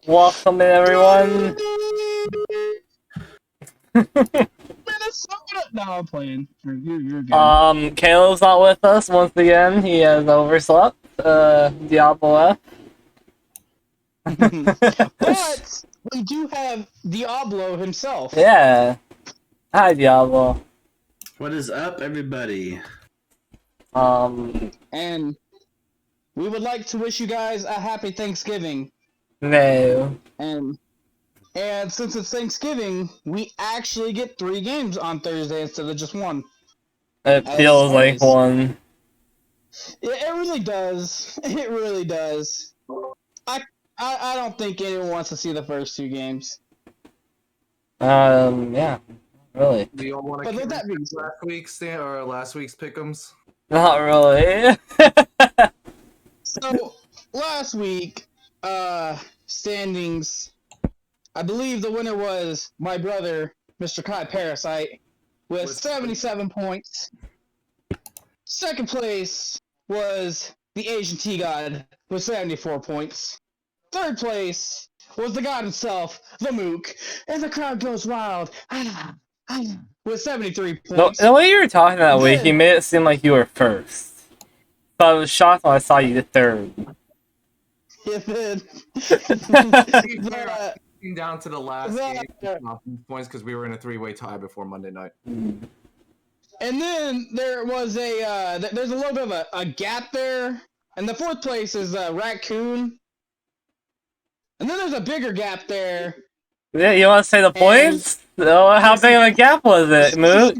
Welcome everyone. Minnesota. No, I'm playing. You're good. Caleb's not with us once again. He has overslept. Diablo But we do have Diablo himself. Yeah. Hi, Diablo. What is up, everybody? And we would like to wish you guys a happy Thanksgiving. No. And since it's Thanksgiving, we actually get 3 games on Thursday instead of just 1. It feels like one. It really does. It really does. I don't think anyone wants to see the first 2 games. Yeah. Really. Do you all want to But last week's pick'ems? Not really. So last week, standings, I believe the winner was my brother, Mr. Kai Parasite, with 77 points. Second place was the Asian Tea God with 74 points. Third place was the god himself, the Mook, and the crowd goes wild with 73 points. The way you were talking that week, you made it seem like you were first. So I was shocked when I saw you third. And then, down to the last game points because we were in a 3-way tie before Monday night. And then there was there's a little bit of a gap there, and the fourth place is Raccoon. And then there's a bigger gap there. Yeah, you want to say the points? How big of a gap was it, Moot?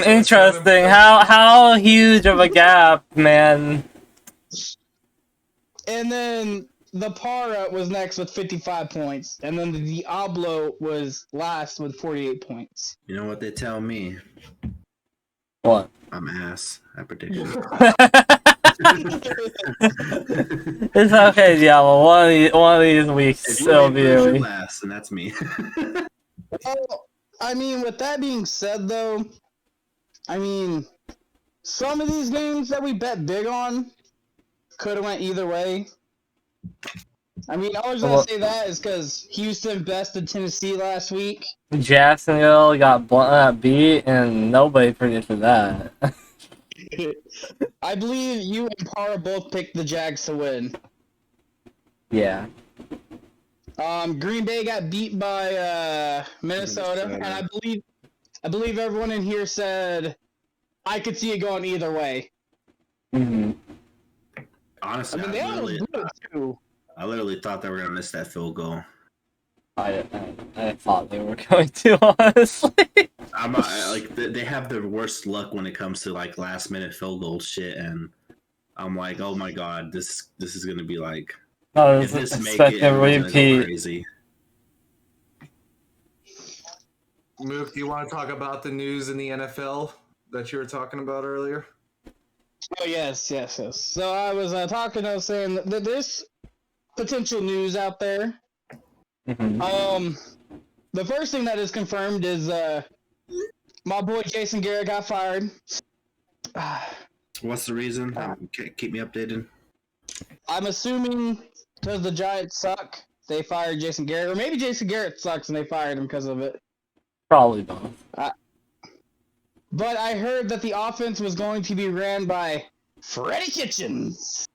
Interesting. How huge of a gap, man? And then the Para was next with 55 points, and then the Diablo was last with 48 points. You know what they tell me? What? I'm ass at prediction. It's okay, Diablo. One of these weeks it'll be a week. Last, and that's me. Well, I mean, with that being said, though, I mean, some of these games that we bet big on could have went either way. I mean, I was gonna say that is because Houston bested Tennessee last week. Jacksonville got beat, and nobody predicted that. I believe you and Para both picked the Jags to win. Yeah. Green Bay got beat by Minnesota, and I believe everyone in here said I could see it going either way. Mm-hmm. Honestly, I literally thought they were gonna miss that field goal. I thought they were going to, honestly. They have the worst luck when it comes to like last minute field goal shit, and I'm like, oh my god, this is gonna be like, if this make it, it's gonna go crazy. Mook, do you want to talk about the news in the NFL that you were talking about earlier? Oh yes. So I was I was saying that there's potential news out there. Mm-hmm. The first thing that is confirmed is my boy Jason Garrett got fired. What's the reason? Keep me updated. I'm assuming because the Giants suck, they fired Jason Garrett, or maybe Jason Garrett sucks and they fired him because of it. Probably both. But I heard that the offense was going to be ran by Freddie Kitchens.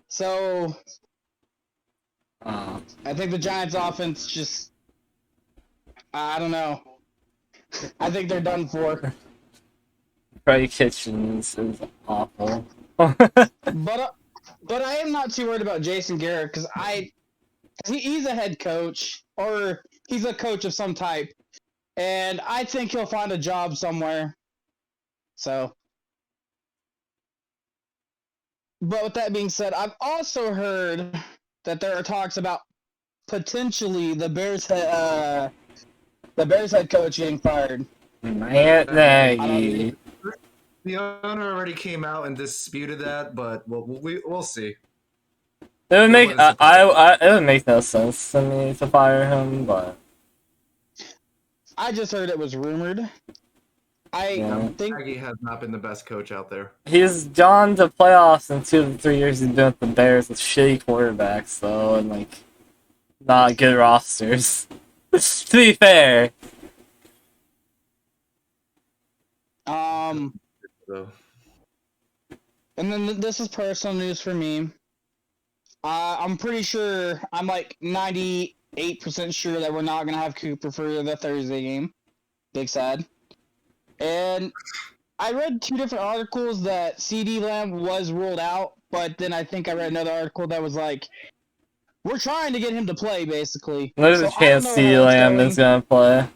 So I think the Giants' offense just, I don't know. I think they're done for. Freddie Kitchens is awful. But I am not too worried about Jason Garrett because he's a head coach or he's a coach of some type, and I think he'll find a job somewhere. So. But with that being said, I've also heard that there are talks about potentially the Bears head coach getting fired. Matt Nagy. The owner already came out and disputed that, but we'll see. It would make it would make no sense to me to fire him, but I just heard it was rumored. think Nagy has not been the best coach out there. He's gone to playoffs in 2 to 3 years he's been with the Bears with shitty quarterbacks, though, and, like, not good rosters. To be fair. So. And then this is personal news for me. I'm pretty sure, I'm like 98% sure that we're not going to have Cooper for the Thursday game. Big sad. And I read 2 different articles that CD Lamb was ruled out, but then I think I read another article that was like, we're trying to get him to play, basically. There's a chance CeeDee Lamb is going to play.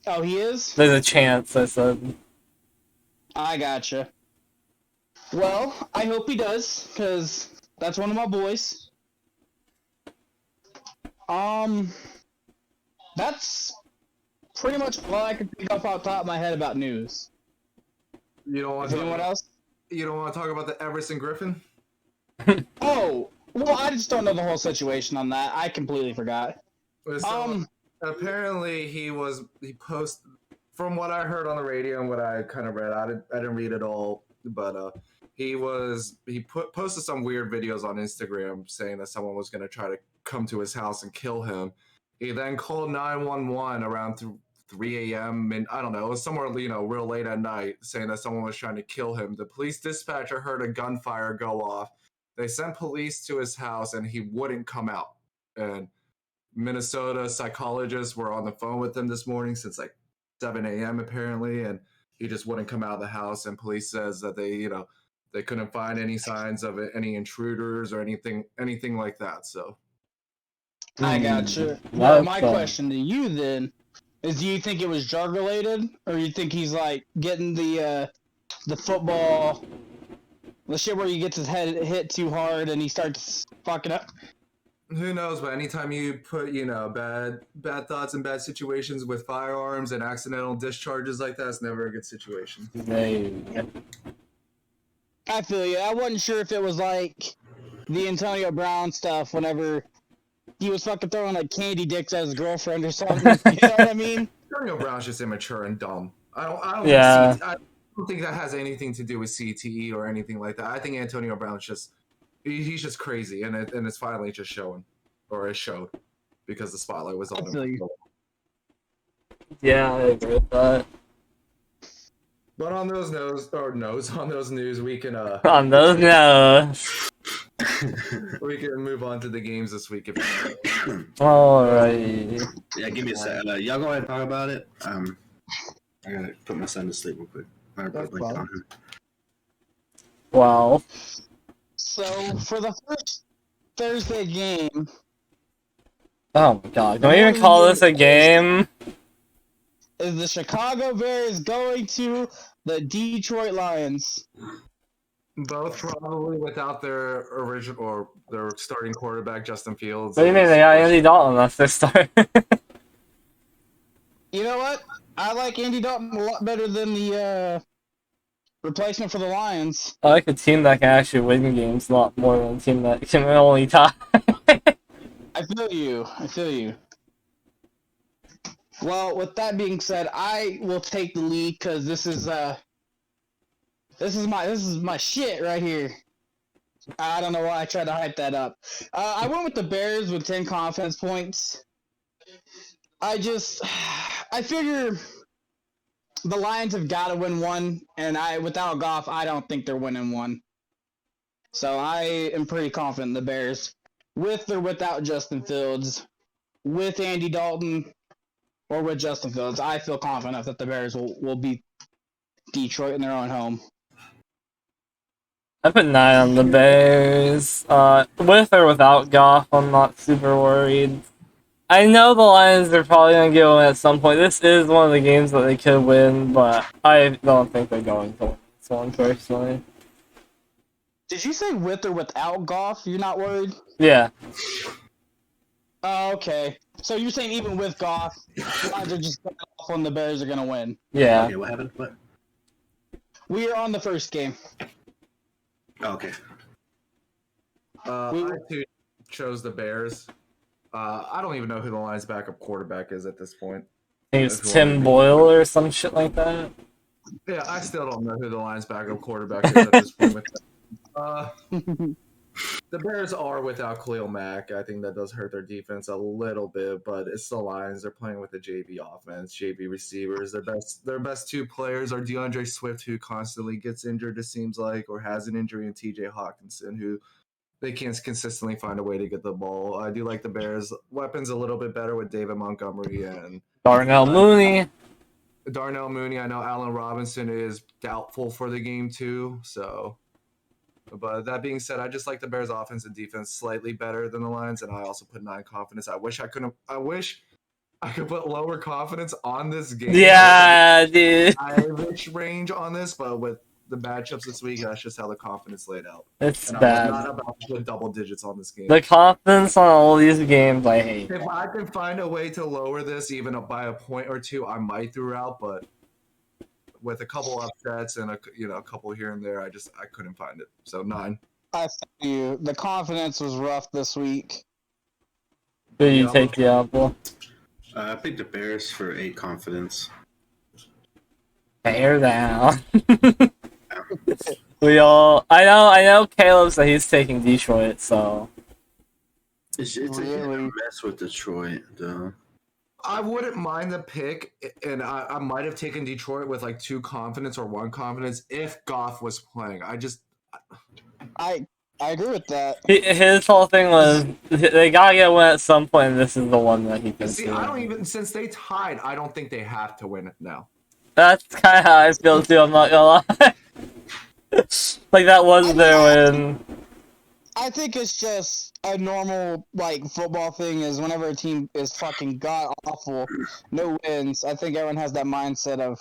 Oh, he is? There's a chance, I said. I gotcha. Well, I hope he does, because that's one of my boys. That's pretty much all I can think off the top of my head about news. You don't want anyone else? You don't want to talk about the Everson Griffin? Oh, well, I just don't know the whole situation on that. I completely forgot. So, apparently he posted, from what I heard on the radio and what I kind of read, I didn't read it all, but he posted some weird videos on Instagram saying that someone was going to try to come to his house and kill him. He then called 911 around 3 a.m. and I don't know, it was somewhere, real late at night, saying that someone was trying to kill him. The police dispatcher heard a gunfire go off. They sent police to his house and he wouldn't come out. And Minnesota psychologists were on the phone with him this morning since like 7 a.m. apparently, and he just wouldn't come out of the house. And police says that they couldn't find any signs of any intruders or anything like that. So I gotcha. Well, my question to you then is: do you think it was drug related, or you think he's like getting the football, the shit where he gets his head hit too hard and he starts fucking up? Who knows? But anytime you put bad thoughts and bad situations with firearms and accidental discharges like that, it's never a good situation. I feel you. I wasn't sure if it was like the Antonio Brown stuff whenever he was fucking throwing like candy dicks at his girlfriend or something. You know what I mean? Antonio Brown's just immature and dumb. I don't think that has anything to do with CTE or anything like that. I think Antonio Brown's he's just crazy, and it's finally just showing, or it showed, because the spotlight was on him. Yeah, I agree with that. But on those news, we can on those news. We can move on to the games this week. Alright. Yeah, give me a sec. Y'all go ahead and talk about it. I gotta put my son to sleep real quick. Wow. So for the first Thursday game. Oh my god! Don't even call this a game. Is the Chicago Bears going to the Detroit Lions? Both probably without their original or their starting quarterback Justin Fields. What do you mean they got Andy Dalton? That's their start. You know what? I like Andy Dalton a lot better than the replacement for the Lions. I like a team that can actually win games a lot more than a team that can only tie. I feel you. Well, with that being said, I will take the lead because this is my shit right here. I don't know why I tried to hype that up. I went with the Bears with 10 confidence points. I figure the Lions have got to win one, and without Goff, I don't think they're winning one. So I am pretty confident in the Bears, with or without Justin Fields, with Andy Dalton, or with Justin Fields. I feel confident enough that the Bears will beat Detroit in their own home. I put 9 on the Bears. With or without Goff, I'm not super worried. I know the Lions are probably going to get one at some point. This is one of the games that they could win, but I don't think they're going to win this one, personally. Did you say with or without Goff? You're not worried? Yeah. Oh, okay. So you're saying even with Goff, the Lions are just going off when the Bears are going to win? Yeah. Okay, what happened? What? We are on the first game. Okay. I too chose the Bears. I don't even know who the Lions' backup quarterback is at this point. think it's Tim Boyle or some shit like that. Yeah, I still don't know who the Lions' backup quarterback is at this point. With the Bears are without Khalil Mack. I think that does hurt their defense a little bit, but it's the Lions. They're playing with a JV offense, JV receivers. Their best two players are DeAndre Swift, who constantly gets injured, it seems like, or has an injury, and TJ Hawkinson, who they can't consistently find a way to get the ball. I do like the Bears' weapons a little bit better with David Montgomery and Darnell Mooney. Darnell Mooney. I know Allen Robinson is doubtful for the game too. So, but that being said, I just like the Bears' offense and defense slightly better than the Lions, and I also put 9 confidence. I wish I could put lower confidence on this game. Yeah, dude. Irish range on this, but with the matchups this week, that's just how the confidence laid out. It's and bad. I'm not about to put double digits on this game. The confidence on all these games, I hate. If I can find a way to lower this even by a point or two, I might throughout, but with a couple upsets and a couple here and there, I couldn't find it. So 9. I feel you. The confidence was rough this week. Do you take the apple? I picked the Bears for 8 confidence. Bear down. I know Caleb said he's taking Detroit, so. It's a mess with Detroit, though. I wouldn't mind the pick, and I might have taken Detroit with like 2 confidence or 1 confidence if Goff was playing. I agree with that. His whole thing was they gotta get one at some point, and this is the one that he can see. I don't even, since they tied, I don't think they have to win it now. That's kind of how I feel too. I'm not gonna lie. Like that was their win. I think it's just a normal football thing. Is whenever a team is fucking god awful, no wins. I think everyone has that mindset of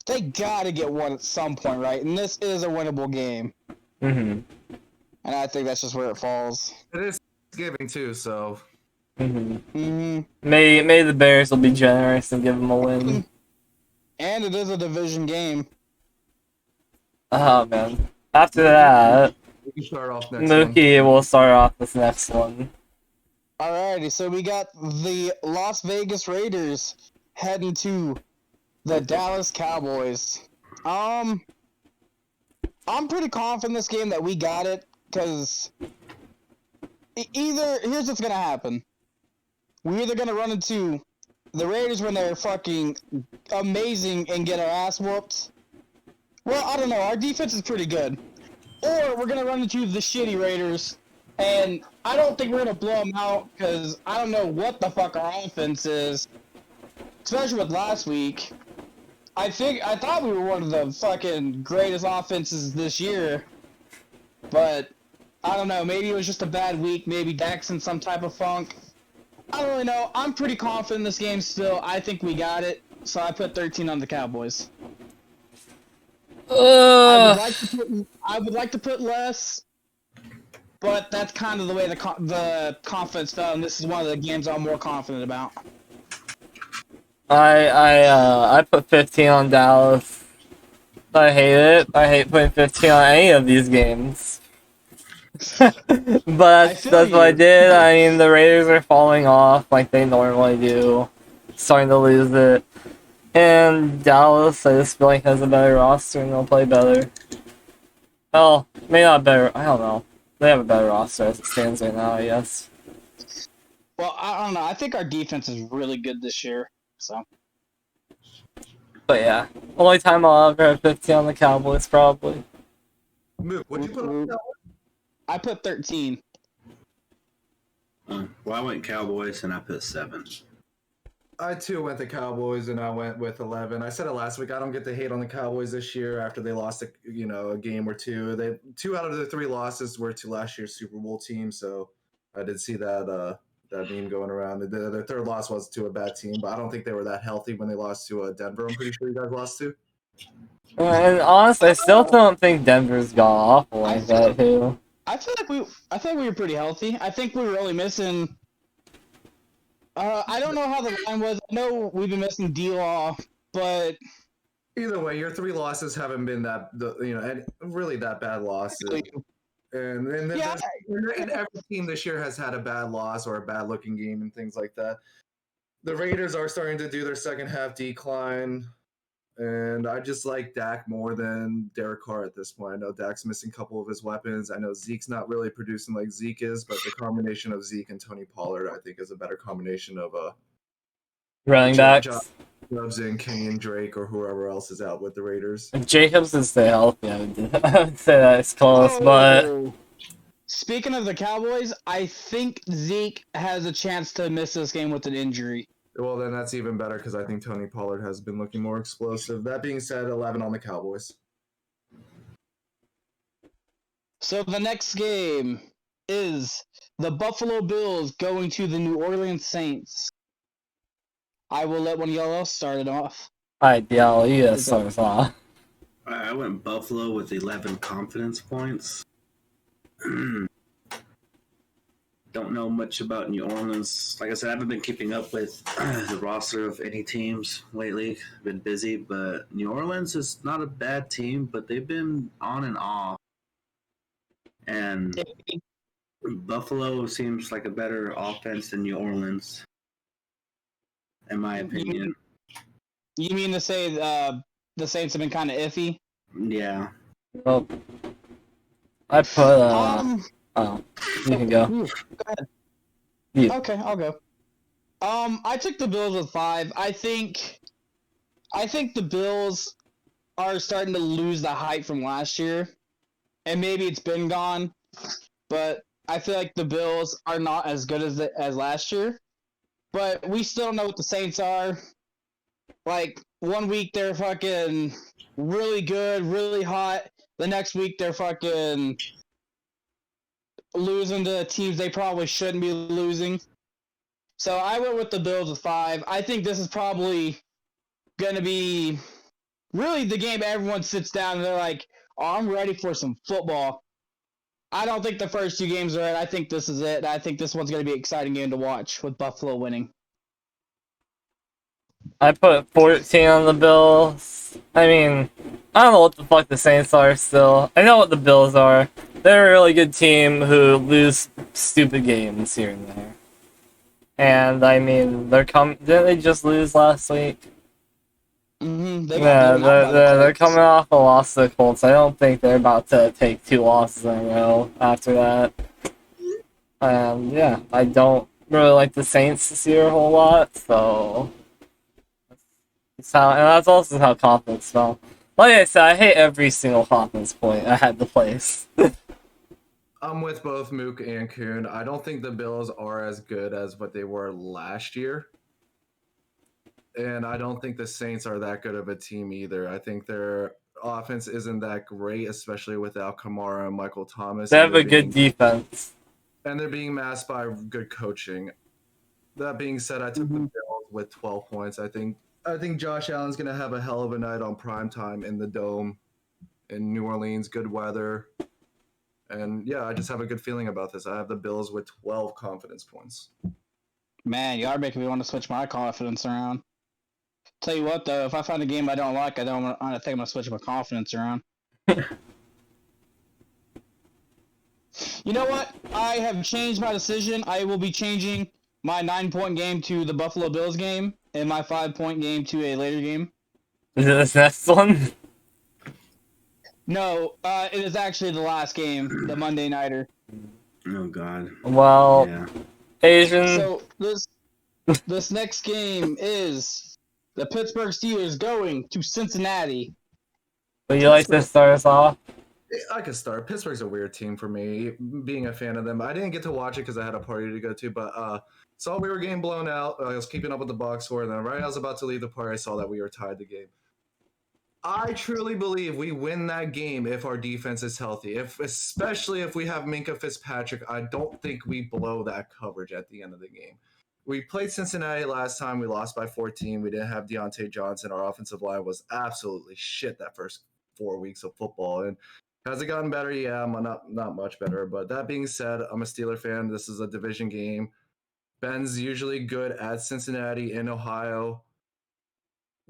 they gotta get one at some point, right? And this is a winnable game. Mm-hmm. And I think that's just where it falls. It is giving too, so. Mm-hmm. Mm-hmm. Maybe the Bears will be generous and give them a win. And it is a division game. Oh man! After that, we can start off next Mookie will start off this next one. Alrighty, so we got the Las Vegas Raiders heading to the Dallas Cowboys. I'm pretty confident in this game that we got it, because here's what's gonna happen. We're either gonna run into the Raiders when they're fucking amazing and get our ass whooped. Well, I don't know. Our defense is pretty good. Or we're gonna run into the shitty Raiders, and I don't think we're gonna blow them out because I don't know what the fuck our offense is. Especially with last week. I thought we were one of the fucking greatest offenses this year, but I don't know. Maybe it was just a bad week. Maybe Dak's in some type of funk. I don't really know. I'm pretty confident in this game still. I think we got it. So I put 13 on the Cowboys. I would like to put less, but that's kind of the way the confidence fell, and this is one of the games I'm more confident about. I put 15 on Dallas. I hate it. I hate putting 15 on any of these games. But that's what I did. I mean, the Raiders are falling off like they normally do. Starting to lose it. And Dallas, I just feel like has a better roster and they'll play better. Well, maybe not better. I don't know. They have a better roster as it stands right now, I guess. Well, I don't know. I think our defense is really good this year. So. But yeah, only time I'll ever have 15 on the Cowboys, probably. What'd you put on the Cowboys? I put 13. Well, I went Cowboys and I put 7. I too went the Cowboys and I went with 11. I said it last week. I don't get to hate on the Cowboys this year after they lost a game or two. 2 out of the 3 losses were to last year's Super Bowl team. So I did see that meme going around. Their third loss was to a bad team, but I don't think they were that healthy when they lost to Denver. I'm pretty sure you guys lost to. And honestly, I still don't think Denver's got awful like that too. I think we were pretty healthy. I think we were only missing. I don't know how the line was. I know we've been missing D-Law, but either way, your 3 losses haven't been really that bad losses. And every team this year has had a bad loss or a bad looking game and things like that. the Raiders are starting to do their second half decline. And I just like Dak more than Derek Carr at this point. I know Dak's missing a couple of his weapons. I know Zeke's not really producing like Zeke is, but the combination of Zeke and Tony Pollard, I think, is a better combination of running backs. Jacobs and Kenyon Drake or whoever else is out with the Raiders. If Jacobs can stay healthy, I would say that it's close, but... Speaking of the Cowboys, I think Zeke has a chance to miss this game with an injury. Well, then that's even better because I think Tony Pollard has been looking more explosive. That being said, 11 on the Cowboys. So the next game is the Buffalo Bills going to the New Orleans Saints. I will let one of y'all else start it off. Alright, yeah, you guys start us off. I went Buffalo with 11 confidence points. Don't know much about New Orleans. Like I said, I haven't been keeping up with the roster of any teams lately. I've been busy, but New Orleans is not a bad team, but they've been on and off. And Buffalo seems like a better offense than New Orleans, in my opinion. You mean to say the Saints have been kind of iffy? Yeah. Well, I put, oh, you can go. Go ahead. You. Okay, I'll go. I took the Bills with 5. I think the Bills are starting to lose the hype from last year, and maybe it's been gone, but I feel like the Bills are not as good as last year. But we still don't know what the Saints are. Like, one week they're fucking really good, really hot. The next week they're fucking losing to teams they probably shouldn't be losing. So I went with the Bills with 5. I think this is probably going to be really the game everyone sits down and they're like, oh, I'm ready for some football. I don't think the first 2 games are it. I think this is it. I think this one's going to be an exciting game to watch with Buffalo winning. I put 14 on the Bills. I mean, I don't know what the fuck the Saints are still. I know what the Bills are. They're a really good team who lose stupid games here and there. And I mean, didn't they just lose last week? Mm-hmm. They're coming off a loss to the Colts. I don't think they're about to take 2 losses in a row after that. And yeah, I don't really like the Saints this year a whole lot, so... and that's also how confidence fell. Like I said, I hate every single confidence point I had to place. I'm with both Mook and Kuhn. I don't think the Bills are as good as what they were last year. And I don't think the Saints are that good of a team either. I think their offense isn't that great, especially without Kamara and Michael Thomas. They have a good defense. And they're being masked by good coaching. That being said, I took the Bills with 12 points. I think Josh Allen's going to have a hell of a night on primetime in the Dome in New Orleans, good weather. And yeah, I just have a good feeling about this. I have the Bills with 12 confidence points. Man, you are making me want to switch my confidence around. Tell you what, though, if I find a game I don't like, I think I'm going to switch my confidence around. You know what? I have changed my decision. I will be changing my 9-point game to the Buffalo Bills game and my 5-point game to a later game. Is it this next one? No, it is actually the last game, the Monday Nighter. Oh, God. Well, yeah. Asian... So, this next game is the Pittsburgh Steelers going to Cincinnati. Would you like to start us off? I could start. Pittsburgh's a weird team for me, being a fan of them. I didn't get to watch it because I had a party to go to, but saw we were getting blown out. I was keeping up with the box score, and then right as I was about to leave the party, I saw that we were tied the game. I truly believe we win that game if our defense is healthy. Especially if we have Minkah Fitzpatrick, I don't think we blow that coverage at the end of the game. We played Cincinnati last time. We lost by 14. We didn't have Deontay Johnson. Our offensive line was absolutely shit that first 4 weeks of football. And has it gotten better? Yeah, not much better. But that being said, I'm a Steeler fan. This is a division game. Ben's usually good at Cincinnati in Ohio.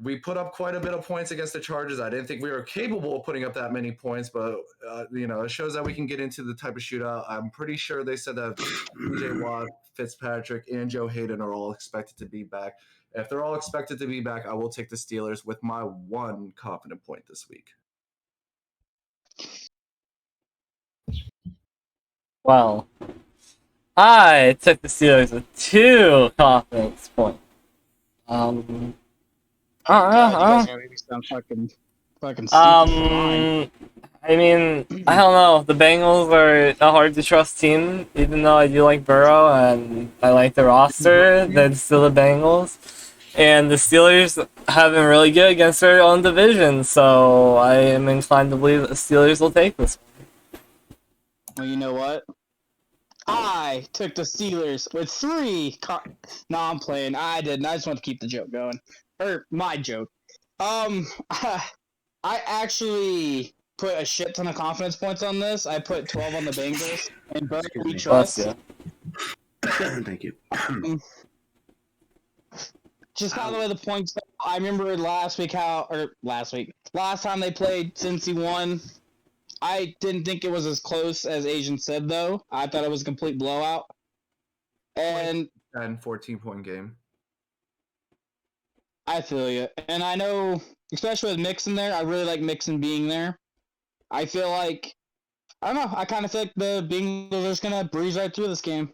we put up quite a bit of points against the Chargers. I didn't think we were capable of putting up that many points, but it shows that we can get into the type of shootout. I'm pretty sure they said that TJ Watt, Fitzpatrick, and Joe Hayden are all expected to be back. If they're all expected to be back, I will take the Steelers with my one confident point this week. Well, I took the Steelers with 2 confidence points. God, you guys are making me sound fucking stupid. I mean, I don't know. The Bengals are a hard to trust team, even though I do like Burrow and I like the roster. They're still the Bengals. And the Steelers have been really good against their own division, so I am inclined to believe that the Steelers will take this one. Well, you know what? I took the Steelers with 3. No, I'm playing. I didn't. I just want to keep the joke going. Or my joke. I actually put a shit ton of confidence points on this. I put 12 on the Bengals, and Burrow we trust. Thank you. Just by the way, the points. I remember last time they played, Cincy won. I didn't think it was as close as Asian said, though. I thought it was a complete blowout. And 14-point game. I feel you. And I know, especially with Mixon there, I really like Mixon being there. I feel like, I don't know, I kind of feel like the Bengals are just going to breeze right through this game.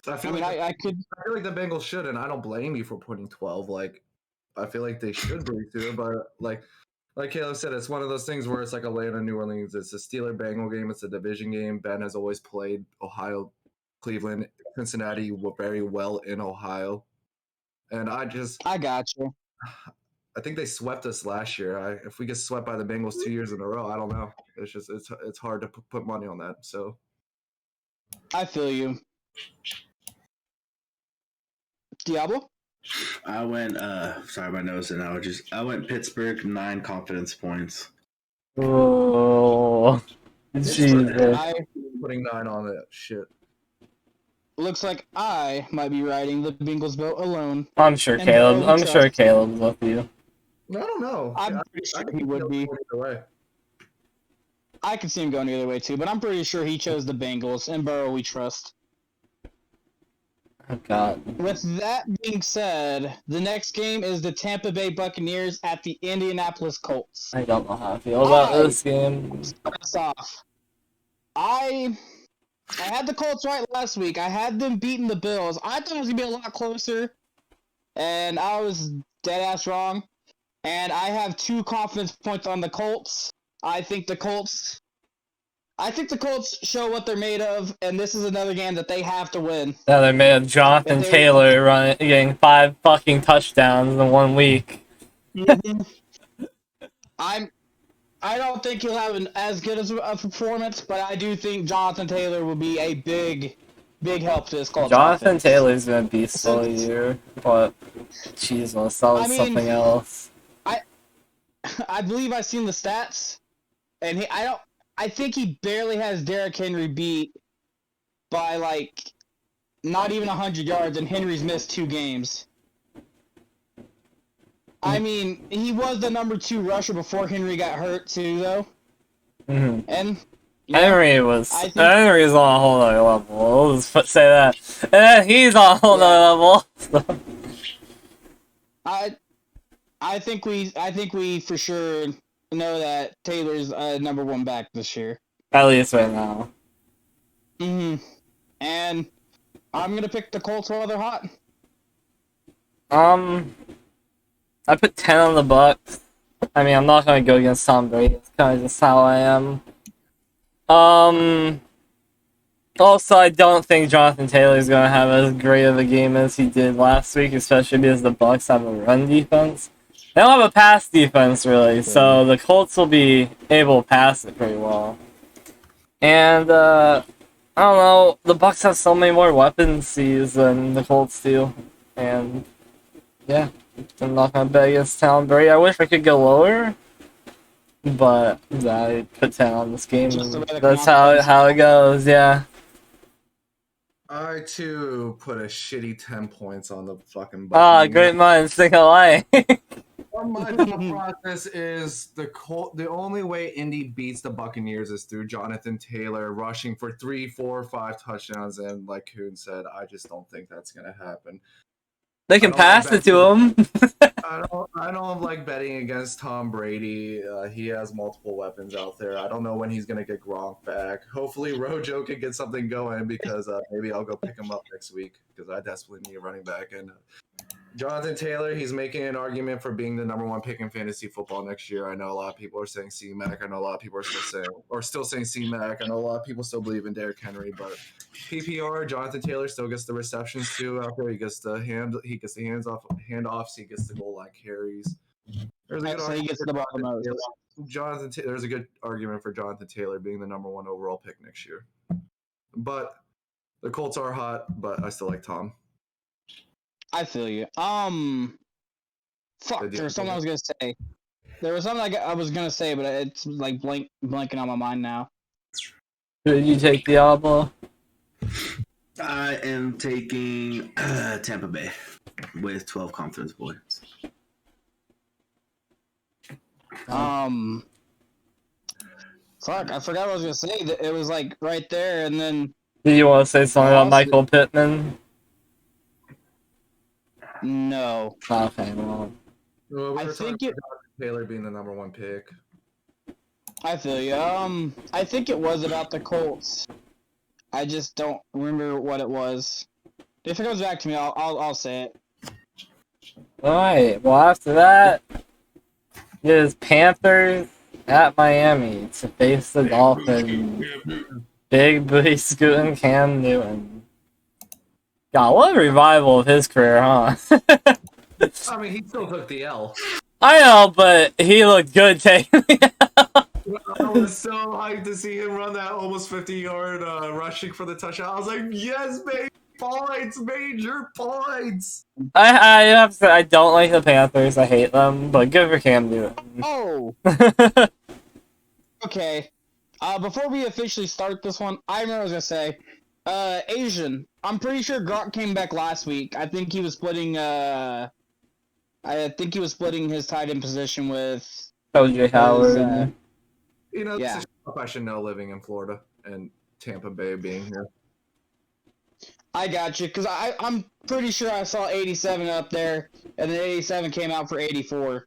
I feel like the Bengals should, and I don't blame you for putting 12. Like, I feel like they should breeze through it, but like Caleb said, it's one of those things where it's like Atlanta, New Orleans. It's a Steeler-Bengal game. It's a division game. Ben has always played Ohio, Cleveland, Cincinnati very well in Ohio. And I got you. I think they swept us last year. If we get swept by the Bengals 2 years in a row, I don't know. It's just it's hard to put money on that. So I feel you. Diablo? I went sorry, my nose and allergies. I went Pittsburgh 9 confidence points. Oh, Jesus. I'm putting 9 on it. Shit. Looks like I might be riding the Bengals boat alone. I'm sure Caleb's with you. I don't know. I'm pretty sure he would be. I could see him going the other way too, but I'm pretty sure he chose the Bengals, and Burrow we trust. Oh, God. With that being said, the next game is the Tampa Bay Buccaneers at the Indianapolis Colts. I don't know how I feel about this game. Start us off. I had the Colts right last week. I had them beating the Bills. I thought it was going to be a lot closer, and I was dead-ass wrong. And I have 2 confidence points on the Colts. I think the Colts show what they're made of, and this is another game that they have to win. Yeah, they're made of Jonathan Taylor getting 5 fucking touchdowns in 1 week. Mm-hmm. I don't think he'll have as good as a performance, but I do think Jonathan Taylor will be a big help to this Colts Jonathan offense. Taylor's gonna be slow year, but Jesus, that was something else. I believe I've seen the stats, and I think he barely has Derrick Henry beat by like not even 100 yards, and Henry's missed 2 games. I mean, he was the number 2 rusher before Henry got hurt too, though. Mm-hmm. And Henry was on a whole other level. We'll just say that. And then he's on a whole other level. I think we for sure know that Taylor's number 1 back this year. At least right now. Mm-hmm. And I'm gonna pick the Colts while they're hot. I put 10 on the Bucks. I mean, I'm not gonna go against Tom Brady. It's kind of just how I am. Also, I don't think Jonathan Taylor is gonna have as great of a game as he did last week, especially because the Bucks have a run defense. They don't have a pass defense really, so the Colts will be able to pass it pretty well. And I don't know, the Bucks have so many more weapons than the Colts do, and yeah, I'm not gonna bet against Tom Brady. I wish I could go lower, but I put 10 on this game. And that's how it goes. Yeah. I too put a shitty 10 points on the fucking Ah, Buccaneers. great minds think alike. My thought process is the only way Indy beats the Buccaneers is through Jonathan Taylor rushing for 3, 4, 5 touchdowns, and like Kuhn said, I just don't think that's gonna happen. They can pass it to him. I don't like betting against Tom Brady. He has multiple weapons out there. I don't know when he's gonna get Gronk back. Hopefully, Rojo can get something going because maybe I'll go pick him up next week because I desperately need a running back. And Jonathan Taylor, he's making an argument for being the #1 pick in fantasy football next year. I know a lot of people are saying C-Mac. I know a lot of people are still saying C-Mac. I know a lot of people still believe in Derrick Henry, but PPR, Jonathan Taylor still gets the receptions too out there. He gets the handoffs, he gets the goal line carries. There's a good So he gets the ball the most. There's a good argument for Jonathan Taylor being the #1 overall pick next year. But the Colts are hot, but I still like Tom. I feel you. Fuck, there's something I was gonna say. There was something I was gonna say, but it's like blanking on my mind now. Did you take Diablo? I am taking Tampa Bay with 12 confidence points. Fuck, I forgot what I was gonna say. That it was like right there, and then. Do you want to say something about Michael Pittman? No. Okay, well. I think Taylor being the #1 pick. I feel you. I think it was about the Colts. I just don't remember what it was. If it comes back to me, I'll say it. Alright, well after that, it is Panthers at Miami to face the Dolphins. Big booty scooting Cam Newton. God, what a revival of his career, huh? I mean, he still took the L. I know, but he looked good taking the L. I was so hyped to see him run that almost 50-yard rushing for the touchdown. I was like, yes, baby, points, major points. I have to say, I don't like the Panthers. I hate them, but good for Cam Newton. Oh. Okay. Before we officially start this one, I remember what I was gonna say. Asian. I'm pretty sure Gronk came back last week. I think he was splitting his tight end position with OJ Howard. You know, this is I should know living in Florida and Tampa Bay being here. I got you, because I'm pretty sure I saw 87 up there, and then 87 came out for 84.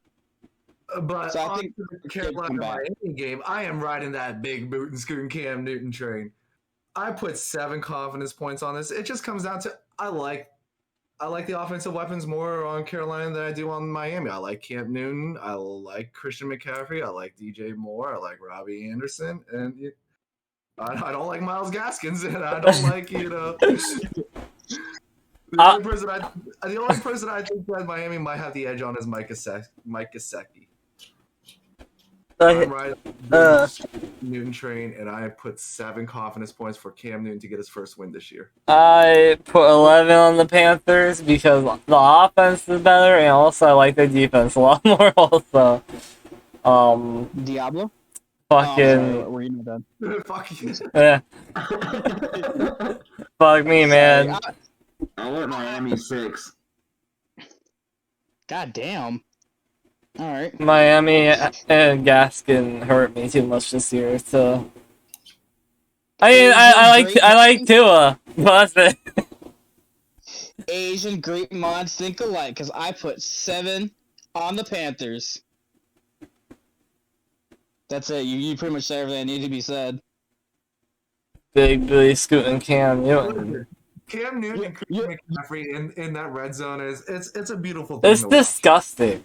But so I think the Carolina Miami game, I am riding that big boot and scooting Cam Newton train. I put 7 confidence points on this. It just comes down to I like the offensive weapons more on Carolina than I do on Miami. I like Cam Newton. I like Christian McCaffrey. I like DJ Moore. I like Robbie Anderson. And I don't like Myles Gaskins. And I don't like, the only person I think that Miami might have the edge on is Mike Gesicki. I'm right Newton train, and I put 7 confidence points for Cam Newton to get his first win this year. I put 11 on the Panthers because the offense is better, and also I like the defense a lot more. Also, Diablo. Fucking. Were you not done? Fuck you. Yeah. Fuck me, man. I went Miami 6. God damn. All right. Miami and Gaskin hurt me too much this year, so. I mean, I like Tua, but that's it. Asian great minds think alike, because I put 7 on the Panthers. That's it. You pretty much said everything that needed to be said. Big Billy scooting Cam Newton. Cam Newton and Christian McCaffrey in that red zone it's a beautiful thing. It's disgusting.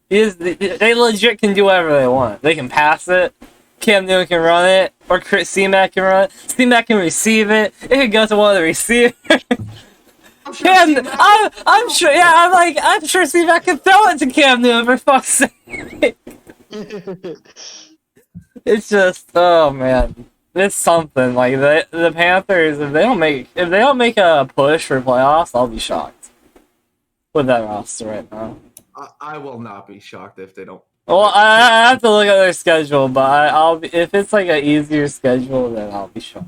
They legit can do whatever they want. They can pass it. Cam Newton can run it, or C-Mac can run it. C-Mac can receive it. It can go to one of the receivers. I'm sure. Yeah, I'm sure C-Mac can throw it to Cam Newton for fuck's sake. It's just, oh man, it's something. Like the Panthers, if they don't make a push for playoffs, I'll be shocked with that roster right now. I will not be shocked if they don't. Well, I have to look at their schedule, but I'll be, if it's like an easier schedule, then I'll be shocked.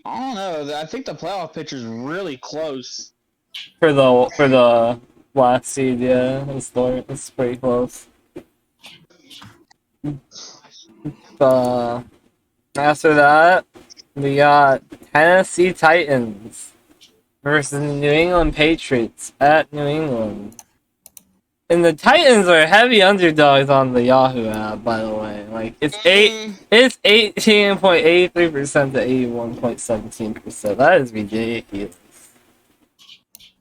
I don't know. I think the playoff picture is really close. For the last seed, yeah, it's pretty close. After that, we got Tennessee Titans versus New England Patriots at New England. And the Titans are heavy underdogs on the Yahoo app, by the way. Like it's 18.83% to 81.17%. That is ridiculous.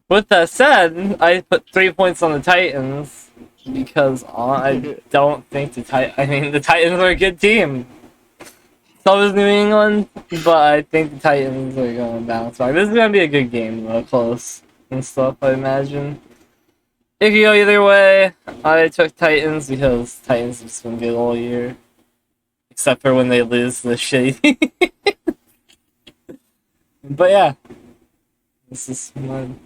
With that said, I put 3 points on the Titans because I don't think the Titans are a good team. So is New England, but I think the Titans are going to bounce back. This is going to be a good game, though, close and stuff, I imagine. If you go either way, I took Titans because Titans have been good all year. Except for when they lose the shitty. But yeah. This is fun.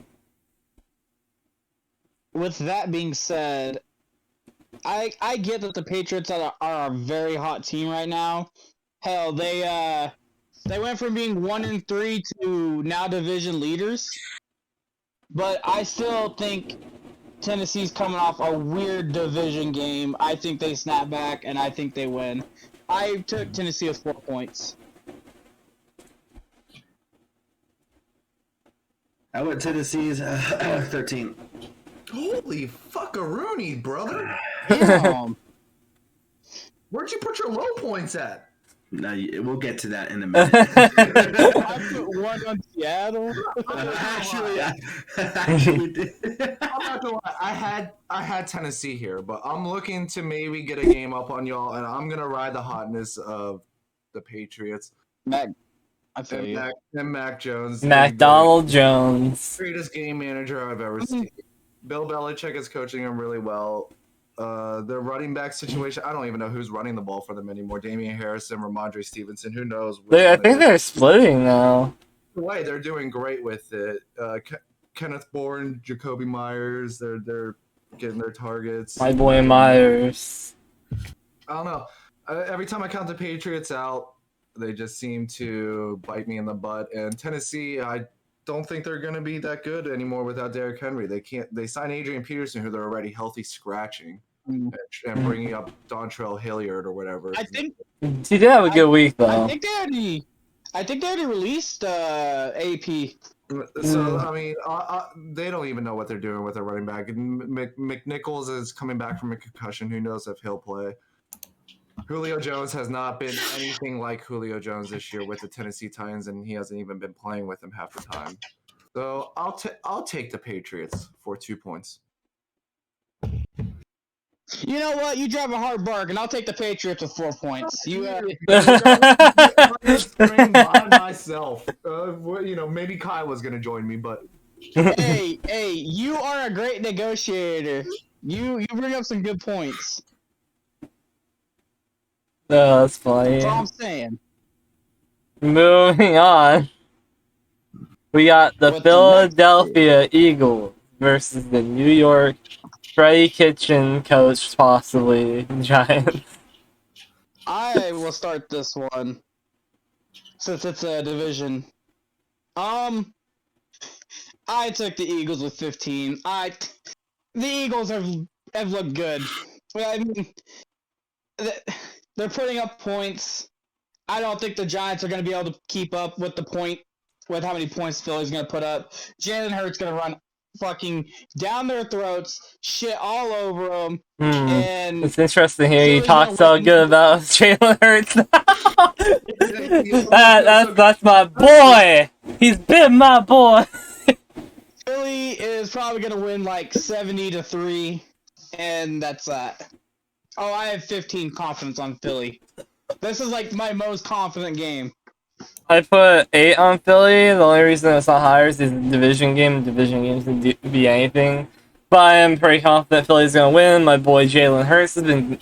With that being said, I get that the Patriots are a very hot team right now. Hell, they went from being 1-3 to now division leaders. But I still think Tennessee's coming off a weird division game. I think they snap back, and I think they win. I took Tennessee with 4 points. I went Tennessee's 13. Holy fuckaroonie, brother! Damn. Where'd you put your low points at? No, we'll get to that in a minute. I put 1 on Seattle. Actually did. I'm not gonna lie. I had Tennessee here, but I'm looking to maybe get a game up on y'all, and I'm gonna ride the hotness of the Patriots. Mac, I feel you. Mac Jones. McDonald Jones. Greatest game manager I've ever seen. Bill Belichick is coaching him really well. The running back situation, I don't even know who's running the ball for them anymore. Damian Harrison, Ramondre Stevenson, who knows? I think they're splitting now. Way they're doing great with it. Kenneth Bourne, Jacoby Myers, they're getting their targets. My boy Myers. I don't know. Every time I count the Patriots out, they just seem to bite me in the butt. And Tennessee, I don't think they're going to be that good anymore without Derrick Henry. They signed Adrian Peterson, who they're already healthy scratching, and bringing up Dontrell Hilliard or whatever. I think he did have a good week though. I think they already released AP. So I mean, they don't even know what they're doing with their running back. McNichols is coming back from a concussion. Who knows if he'll play? Julio Jones has not been anything like Julio Jones this year with the Tennessee Titans, and he hasn't even been playing with them half the time. So I'll take the Patriots for 2 points. You know what? You drive a hard bargain. I'll take the Patriots with 4 points. By myself. Maybe Kai was gonna join me, but hey, you are a great negotiator. You bring up some good points. Oh, that's funny. That's all I'm saying. Moving on. We got the Philadelphia Eagles versus the New York Freddie Kitchen coach, possibly Giants. I will start this one since it's a division. I took the Eagles with 15. The Eagles have looked good. I mean, they're putting up points. I don't think the Giants are going to be able to keep up with how many points Philly's going to put up. Jalen Hurts going to run fucking down their throats, shit all over them. And it's interesting here. You talk so good about Jalen Hurts. That's my boy. He's been my boy. Philly is probably going to win like 70-3, and that's that. Oh, I have 15 confidence on Philly. This is like my most confident game. I put 8 on Philly. The only reason it's not higher is the division game. Division games can be anything. But I am pretty confident Philly's going to win. My boy Jalen Hurts has been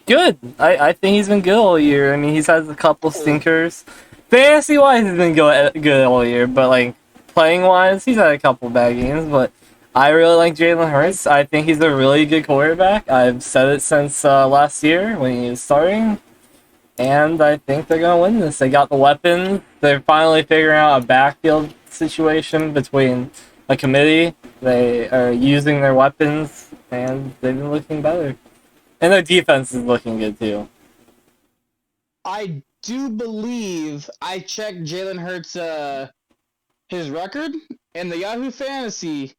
good. I think he's been good all year. I mean, he's had a couple stinkers. Fantasy-wise, he's been good all year. But, like, playing-wise, he's had a couple bad games. But I really like Jalen Hurts. I think he's a really good quarterback. I've said it since last year when he was starting. And I think they're going to win this. They got the weapons. they're finally figuring out a backfield situation between a committee. They are using their weapons, and they've been looking better. And their defense is looking good too. I do believe I checked Jalen Hurts' his record in the Yahoo Fantasy.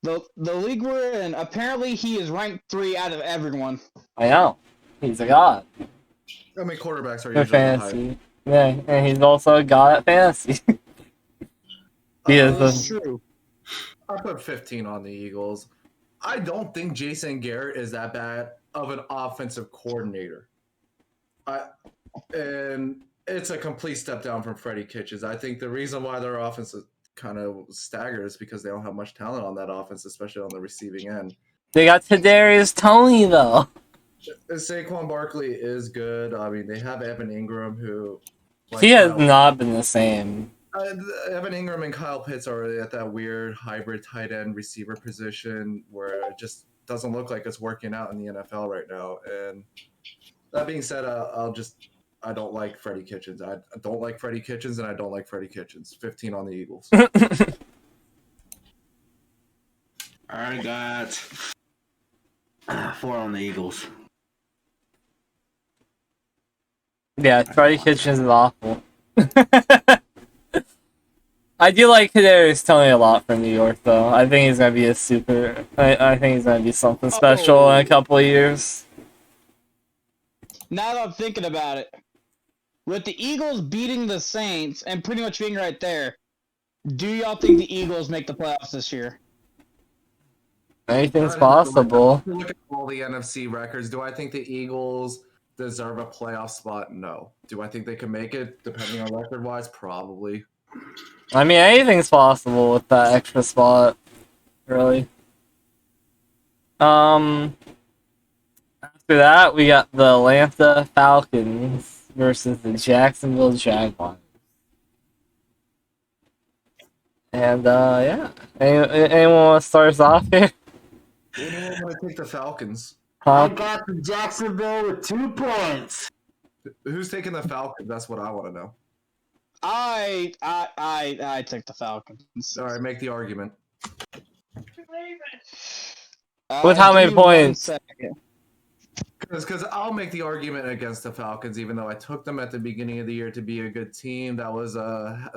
The league we're in, apparently he is ranked 3 out of everyone. I know. He's a god. I mean, quarterbacks are For usually fantasy. Yeah, and he's also a god at fantasy. He is That's true. I put 15 on the Eagles. I don't think Jason Garrett is that bad of an offensive coordinator. And it's a complete step down from Freddie Kitchens. I think the reason why their offense is kind of staggered is because they don't have much talent on that offense, especially on the receiving end. They got Kadarius Toney though. Saquon Barkley is good. I mean, they have Evan Ingram, who He has not been the same. Evan Ingram and Kyle Pitts are at that weird hybrid tight end receiver position where it just doesn't look like it's working out in the NFL right now. And that being said, I don't like Freddie Kitchens. I don't like Freddie Kitchens, and I don't like Freddie Kitchens. 15 on the Eagles. I got 4 on the Eagles. Yeah, Freddie Kitchens is awful. I do like Kadarius Toney a lot from New York, though. I think he's gonna be a super. I think he's gonna be something special in a couple of years. Now that I'm thinking about it, with the Eagles beating the Saints and pretty much being right there, do y'all think the Eagles make the playoffs this year? Anything's possible. Look at all the NFC records. Do I think the Eagles deserve a playoff spot? No. Do I think they can make it, depending on record-wise? Probably. I mean, anything's possible with that extra spot, really. After that, we got the Atlanta Falcons versus the Jacksonville Jaguars. And, yeah. Anyone want to start us off here? Anyone want to take the Falcons? I got the Jacksonville with 2 points. Who's taking the Falcons? That's what I want to know. I took the Falcons. All right, make the argument. With how many points? Because I'll make the argument against the Falcons, even though I took them at the beginning of the year to be a good team. That was a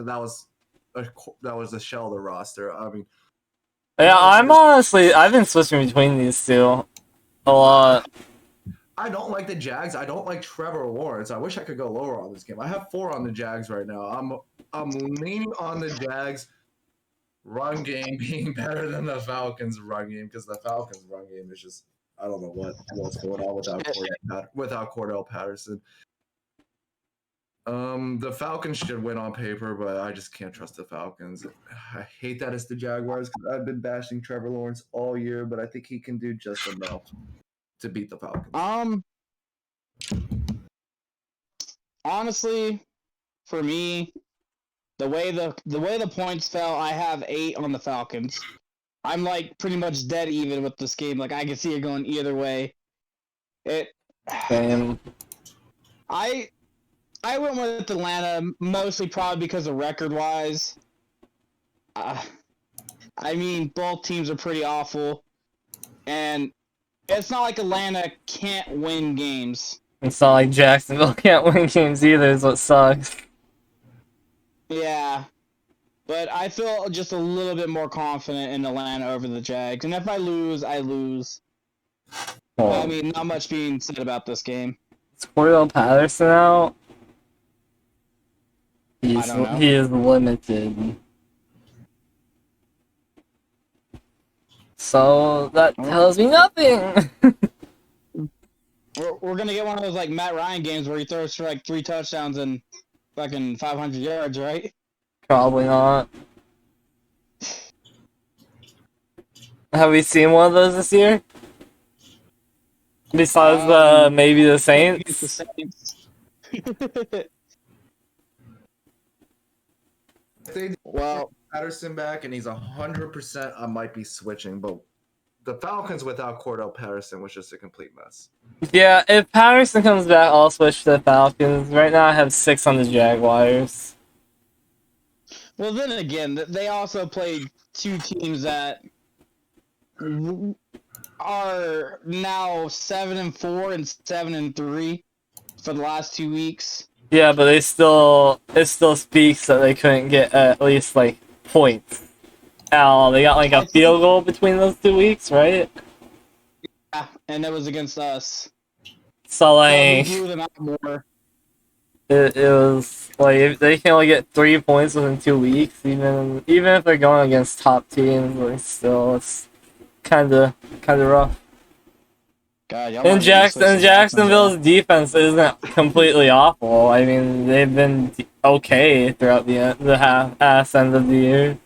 shell of the roster. I mean, Yeah, I've been switching between these two a lot. I don't like the Jags. I don't like Trevor Lawrence. I wish I could go lower on this game. I have 4 on the Jags right now. I'm leaning on the Jags run game being better than the Falcons run game, because the Falcons run game is just, I don't know what's going on without Cordell Patterson. The Falcons should win on paper, but I just can't trust the Falcons. I hate that it's the Jaguars, because I've been bashing Trevor Lawrence all year, but I think he can do just enough to beat the Falcons. Honestly, for me, the way the points fell, I have 8 on the Falcons. I'm like pretty much dead even with this game. Like I can see it going either way. Same. I went with Atlanta mostly probably because of record wise. I mean, both teams are pretty awful, and it's not like Atlanta can't win games. It's not like Jacksonville can't win games either, is what sucks. Yeah. But I feel just a little bit more confident in Atlanta over the Jags. And if I lose, I lose. I mean, not much being said about this game. Is Cordell Patterson out? He is limited. So that tells me nothing. We're gonna get one of those like Matt Ryan games where he throws for like 3 touchdowns and fucking 500 yards, right? Probably not. Have we seen one of those this year? Besides maybe the Saints? If they get Patterson back and he's 100%, I might be switching. But the Falcons without Cordell Patterson was just a complete mess. Yeah, if Patterson comes back, I'll switch to the Falcons. Right now I have 6 on the Jaguars. Well, then again, they also played two teams that are now 7-4 and 7-3 for the last 2 weeks. Yeah, but it still speaks that they couldn't get at least like points. They got like a field goal between those 2 weeks, right? Yeah, and it was against us. So We like blew them out more. it was like if they can only get 3 points within 2 weeks, even if they're going against top teams, like still it's kind of rough. God, And Jacksonville's defense isn't completely awful. I mean, they've been okay throughout the end of the year.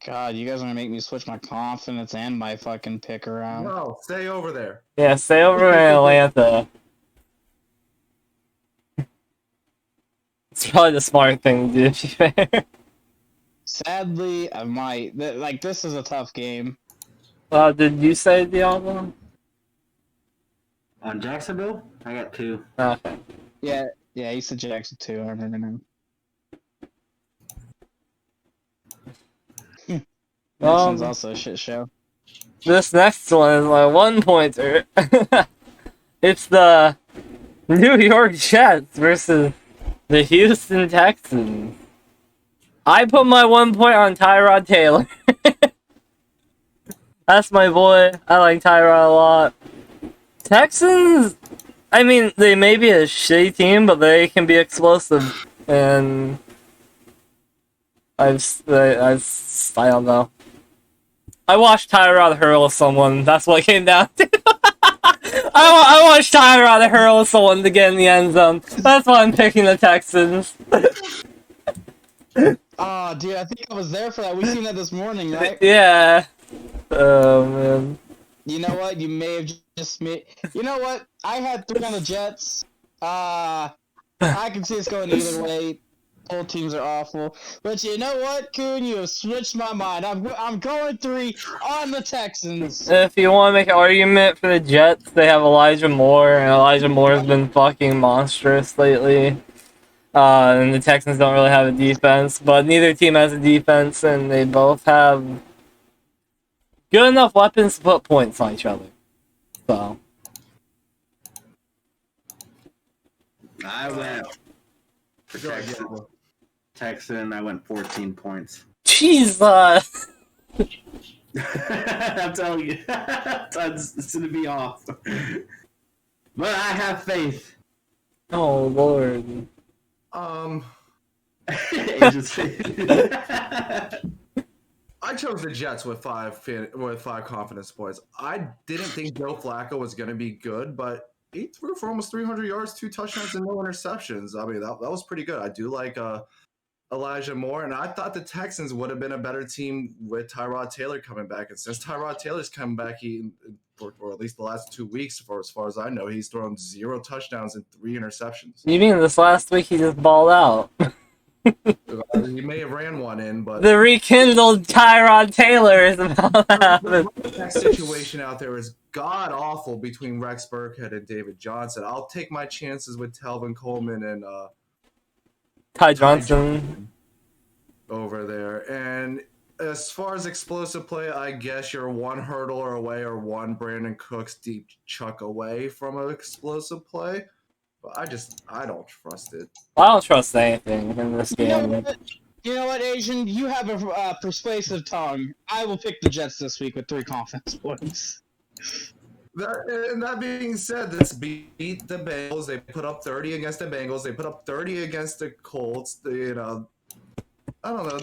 God, you guys are gonna make me switch my confidence and my fucking pick around. No, stay over there. Yeah, stay over in Atlanta. It's probably the smart thing to do, to be fair. Sadly, I might. Like, this is a tough game. Did you say Diablo? On Jacksonville, I got 2. Okay. Yeah, he said Jackson too. I remember now. This one's also a shit show. This next one is my 1-pointer. It's the New York Jets versus the Houston Texans. I put my 1 point on Tyrod Taylor. That's my boy. I like Tyrod a lot. Texans, I mean, they may be a shitty team, but they can be explosive. And I don't know. I watched Tyrod hurl someone. That's what it came down to. I watched Tyrod hurl someone to get in the end zone. That's why I'm picking the Texans. Oh, dude, I think I was there for that. We seen that this morning, right? Yeah. Oh, man. You know what? You may have just made... You know what? I had 3 on the Jets. I can see it's going either way. Both teams are awful. But you know what, Kuhn? You have switched my mind. I'm going 3 on the Texans. If you want to make an argument for the Jets, they have Elijah Moore, and Elijah Moore has been fucking monstrous lately. And the Texans don't really have a defense, but neither team has a defense, and they both have good enough weapons to put points on each other. So. I went for Texan. I went 14 points. Jesus! I'm telling you, it's gonna be off. But I have faith. Oh Lord. Agent's faith. I chose the Jets with 5 confidence points. I didn't think Joe Flacco was going to be good, but he threw for almost 300 yards, 2 touchdowns, and no interceptions. I mean, that was pretty good. I do like Elijah Moore, and I thought the Texans would have been a better team with Tyrod Taylor coming back. And since Tyrod Taylor's come back, for at least the last 2 weeks, for as far as I know, he's thrown 0 touchdowns and 3 interceptions. You mean this last week he just balled out? He may have ran one in, but the rekindled Tyrod Taylor is about to happen. That situation out there is god awful between Rex Burkhead and David Johnson. I'll take my chances with Telvin Coleman and Ty Johnson over there. And as far as explosive play, I guess you're 1 hurdler away or 1 Brandon Cooks deep chuck away from an explosive play. But I don't trust it. I don't trust anything in this game. You know what, Asian? You have a persuasive tongue. I will pick the Jets this week with 3 confidence points. That being said, let's beat the Bengals. They put up 30 against the Bengals. They put up 30 against the Colts. I don't know.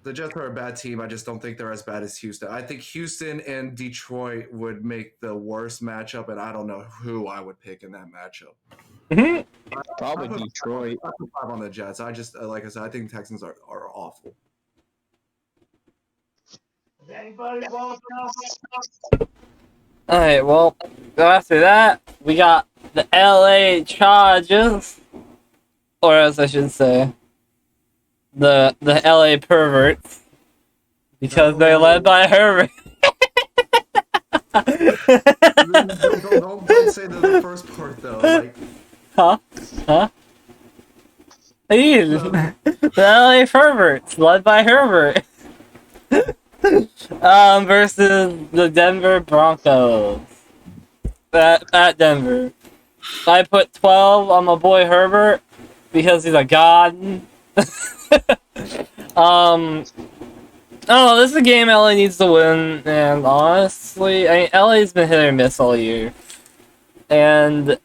The Jets are a bad team. I just don't think they're as bad as Houston. I think Houston and Detroit would make the worst matchup, and I don't know who I would pick in that matchup. Probably Detroit. I put 5 on the Jets. I just, like I said, I think Texans are awful. Alright, well, after that, we got the LA Chargers, or as I should say, the LA Perverts, because they're led by Herbert. Don't say the first part though. Like, Huh? The LA Herberts, led by Herbert. Versus the Denver Broncos. At Denver. I put 12 on my boy Herbert because he's a god. Oh, this is a game LA needs to win, and honestly, LA's been hit or miss all year. And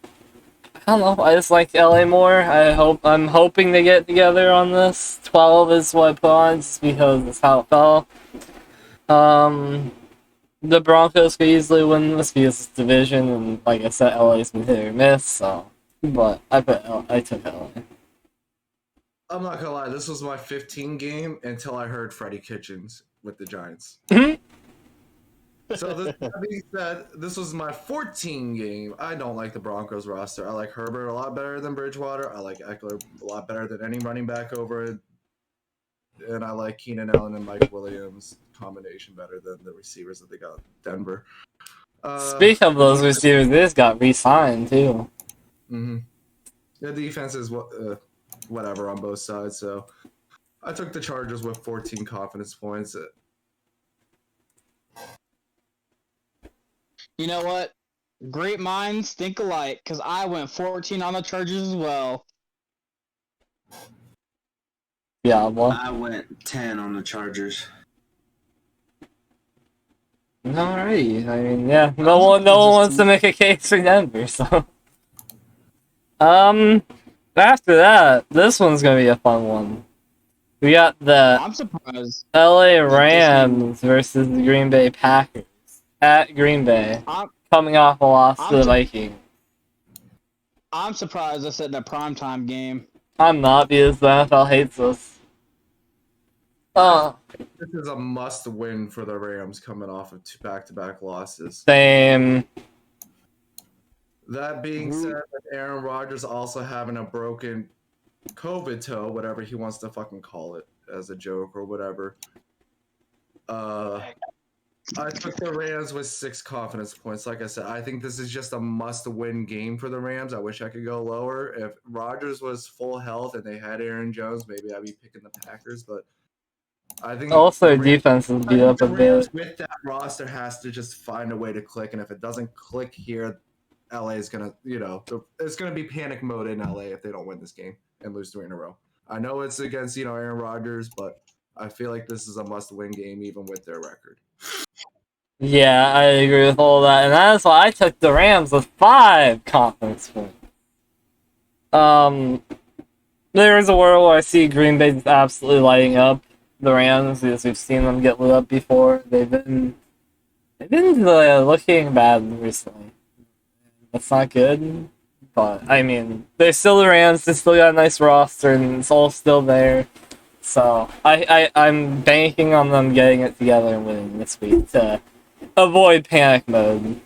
I don't know, I just like LA more. I'm hoping they get together on this. 12 is what I put on just because that's how it fell. The Broncos could easily win this because it's division, and like I said, LA's been hit or miss, so but I took LA. I'm not gonna lie, this was my 15 game until I heard Freddie Kitchens with the Giants. So that being said, this was my 14 game. I don't like the Broncos roster. I like Herbert a lot better than Bridgewater. I like Eckler a lot better than any running back over it. And I like Keenan Allen and Mike Williams combination better than the receivers that they got in Denver. Speaking of those receivers, they just got re-signed too. Mm-hmm. The defense is whatever on both sides. So I took the Chargers with 14 confidence points. You know what? Great minds think alike, because I went 14 on the Chargers as well. Yeah, well, I went 10 on the Chargers. Alrighty. I mean, yeah, no one wants to make a case for Denver, so. After that, this one's gonna be a fun one. We got the I'm surprised. LA Rams versus the Green Bay Packers at Green Bay, coming off a loss to the Vikings. I'm surprised this isn't a primetime game. I'm not, because the NFL hates us. This is a must-win for the Rams coming off of two back-to-back losses. Same. That being said, Aaron Rodgers also having a broken COVID toe, whatever he wants to fucking call it, as a joke or whatever. I took the Rams with 6 confidence points. Like I said, I think this is just a must-win game for the Rams. I wish I could go lower. If Rodgers was full health and they had Aaron Jones, maybe I'd be picking the Packers. But I think also defense is beat up a bit. With that roster, has to just find a way to click, and if it doesn't click here, LA is gonna, it's gonna be panic mode in LA if they don't win this game and lose 3 in a row. I know it's against Aaron Rodgers, but I feel like this is a must-win game even with their record. Yeah, I agree with all that, and that's why I took the Rams with 5 confidence points. There is a world where I see Green Bay absolutely lighting up the Rams, because we've seen them get lit up before. They've been looking bad recently. That's not good, but I mean, they're still the Rams. They still got a nice roster, and it's all still there. So I'm banking on them getting it together and winning this week to avoid panic mode.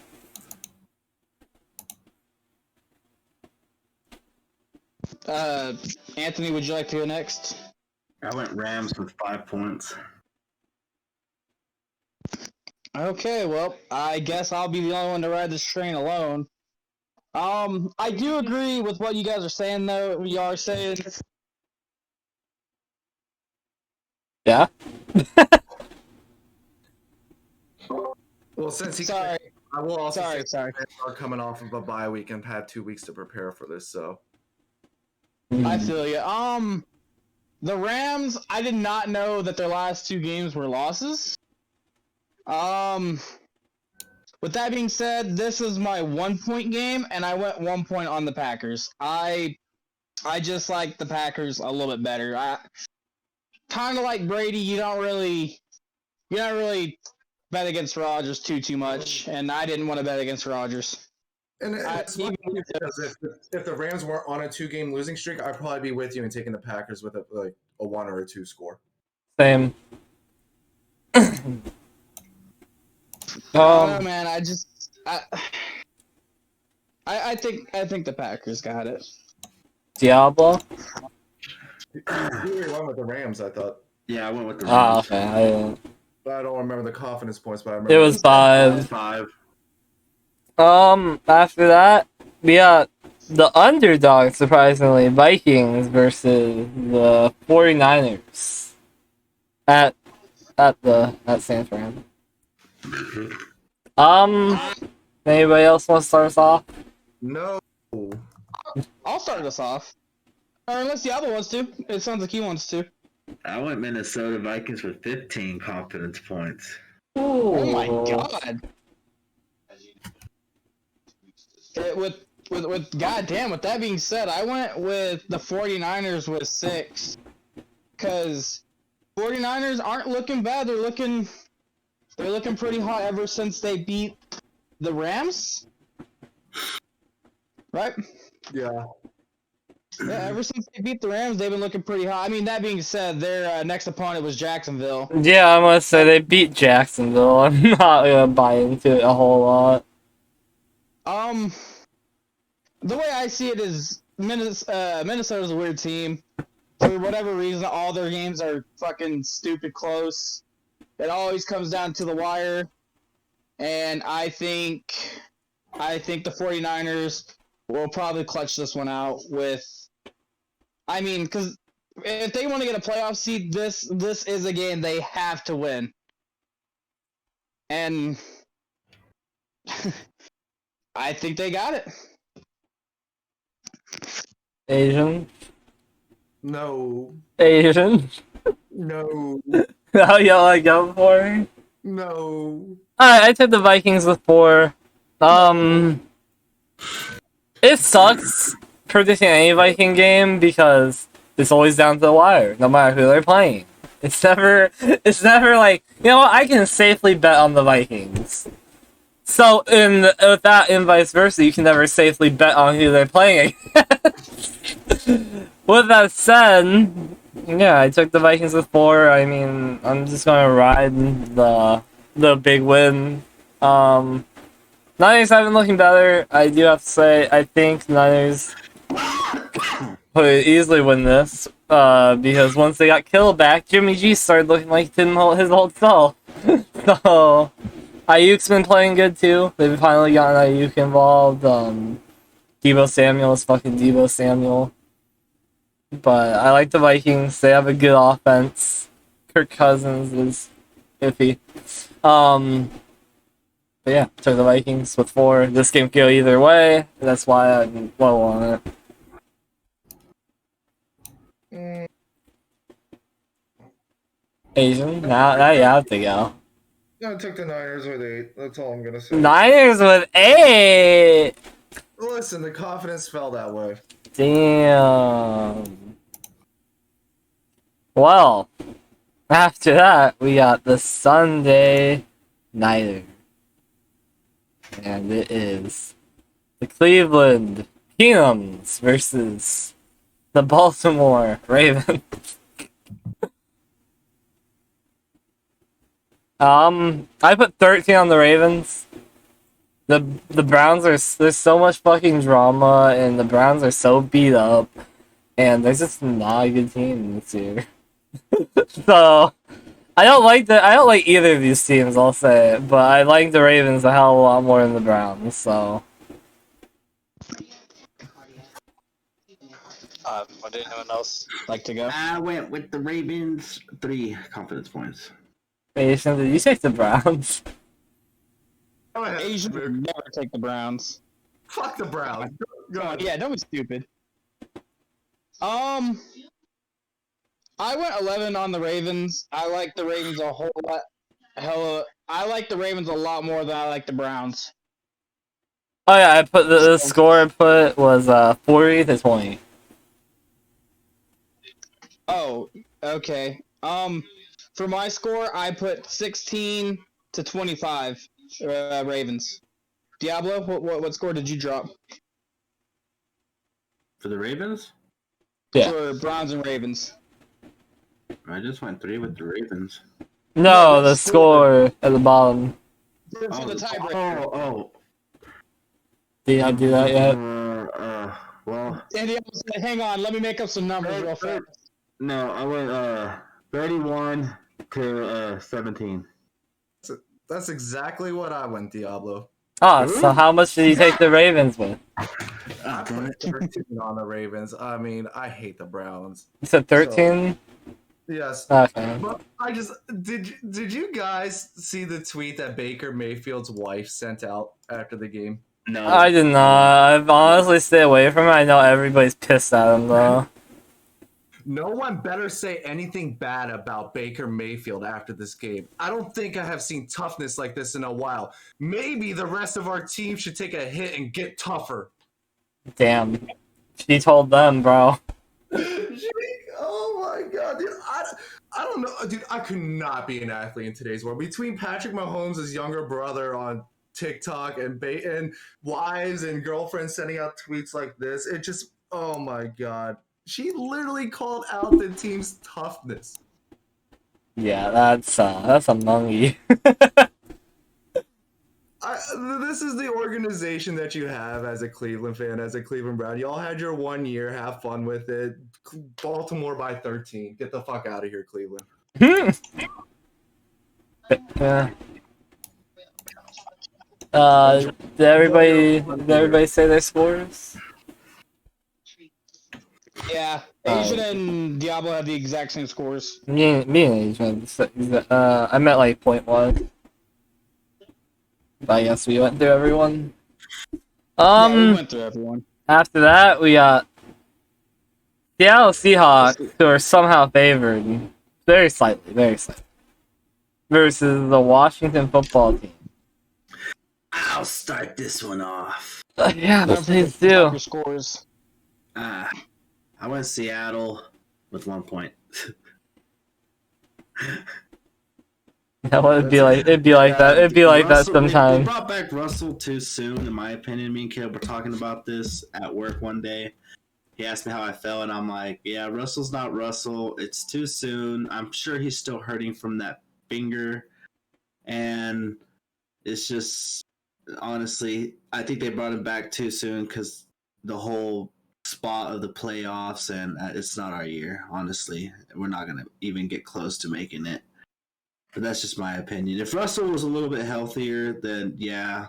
Anthony, would you like to go next? I went Rams with 5 points. Okay, well, I guess I'll be the only one to ride this train alone. I do agree with what you guys are saying, though. You are saying. Yeah. Well, since he I will also say are coming off of a bye week and had 2 weeks to prepare for this, so. I feel you. The Rams, I did not know that their last 2 games were losses. With that being said, this is my 1-point game, and I went 1 point on the Packers. I just like the Packers a little bit better. Kind of like Brady, you're not really bet against Rodgers too much, and I didn't want to bet against Rodgers. And it's funny because if the Rams weren't on a 2-game losing streak, I'd probably be with you and taking the Packers with a 1 or a 2 score. Same. Oh man, I think the Packers got it. Diablo? You went with the Rams, I thought. Yeah, I went with the Rams. Okay. I don't remember the confidence points, but I remember it was 5. 5. After that, we got the underdog, surprisingly, Vikings versus the 49ers at San Fran. Anybody else want to start us off? No. I'll start us off. Or unless the other wants to. It sounds like he wants to. I went Minnesota Vikings with 15 confidence points. Oh my god. With goddamn, with that being said, I went with the 49ers with 6. Because 49ers aren't looking bad. They're looking pretty hot ever since they beat the Rams. Right? Yeah. Yeah, ever since they beat the Rams, they've been looking pretty hot. I mean, that being said, their next opponent was Jacksonville. Yeah, I must say they beat Jacksonville. I'm not gonna buy into it a whole lot. The way I see it is Minnesota's a weird team. For whatever reason, all their games are fucking stupid close. It always comes down to the wire. And I think the 49ers will probably clutch this one out with... I mean, because if they want to get a playoff seed, this is a game they have to win. And I think they got it. Asian. No. Asian. No. How y'all like go for me? No. Alright, I took the Vikings with 4. It sucks predicting any Viking game because it's always down to the wire, no matter who they're playing. It's never like, you know what, I can safely bet on the Vikings. So, with that and vice versa, you can never safely bet on who they're playing against. With that said, yeah, I took the Vikings with 4. I mean, I'm just gonna ride the big win. Niners have been looking better. I do have to say, I think Niners would easily win this. Because once they got killed back, Jimmy G started looking like he didn't hold his old self. So, Ayuk's been playing good too. They've finally gotten Ayuk involved. Deebo Samuel is fucking Deebo Samuel. But I like the Vikings. They have a good offense. Kirk Cousins is iffy. But yeah, took the Vikings with 4. This game could go either way. That's why I'm low on it. Asian? Now you have to go. I took the Niners with 8. That's all I'm gonna say. Niners with 8! Listen, the confidence fell that way. Damn. Well, after that, we got the Sunday Nighter. And it is the Cleveland Kingdoms versus the Baltimore Ravens. I put 13 on the Ravens. The Browns there's so much fucking drama, and the Browns are so beat up, and they're just not a good team this year. So I don't like either of these teams, I'll say, but I like the Ravens a hell of a lot more than the Browns. So. Would anyone else like to go? I went with the Ravens, 3 confidence points. Asian, did you take the Browns? Asian would never take the Browns. Fuck the Browns. Go ahead. Yeah, don't be stupid. I went 11 on the Ravens. I like the Ravens a whole lot. I like the Ravens a lot more than I like the Browns. Oh yeah, I put the score I put was 40-20. Oh, okay. For my score, I put 16-25. Ravens. Diablo, what score did you drop? For the Ravens? Yeah. For Browns and Ravens. I just went 3 with the Ravens. No, Yeah, the score at the bottom. For the tiebreaker. Oh. Did I do that yet? Well. And Diablo said, hang on, let me make up some numbers real fast. No, I went 31-17. That's exactly what I went, Diablo. Oh, so how much did you take the Ravens with? I put 13 on the Ravens. I mean, I hate the Browns. You said 13? So, yes. Okay. But I just did you guys see the tweet that Baker Mayfield's wife sent out after the game? No. I did not. I've honestly stayed away from it. I know everybody's pissed at him, though. No one better say anything bad about Baker Mayfield after this game. I don't think I have seen toughness like this in a while. Maybe the rest of our team should take a hit and get tougher. Damn. She told them, bro. Oh my god, dude. I don't know. Dude, I could not be an athlete in today's world. Between Patrick Mahomes' younger brother on TikTok and wives and girlfriends sending out tweets like this, it just, oh my god. She literally called out the team's toughness. Yeah, that's a monkey. This is the organization that you have as a Cleveland fan, as a Cleveland Brown. Y'all had your 1 year, have fun with it. Baltimore by 13. Get the fuck out of here, Cleveland. Yeah. Did everybody say their scores? Yeah, Asian and Diablo had the exact same scores. Me and Asian. I meant like point-wise. But I guess we went through everyone. Yeah, we went through everyone. After that, we got Seattle Seahawks, who are somehow favored, very slightly, versus the Washington Football Team. I'll start this one off. Yeah, please do. Scores. I went Seattle with 1 point. Yeah, well, it'd be like that. It'd be like Russell, that sometime. They brought back Russell too soon, in my opinion. Me and Caleb were talking about this at work one day. He asked me how I felt, and I'm like, yeah, Russell's not Russell. It's too soon. I'm sure he's still hurting from that finger. And it's just, honestly, I think they brought him back too soon because the whole spot of the playoffs, and it's not our year, honestly. We're not going to even get close to making it. But that's just my opinion. If Russell was a little bit healthier, then yeah,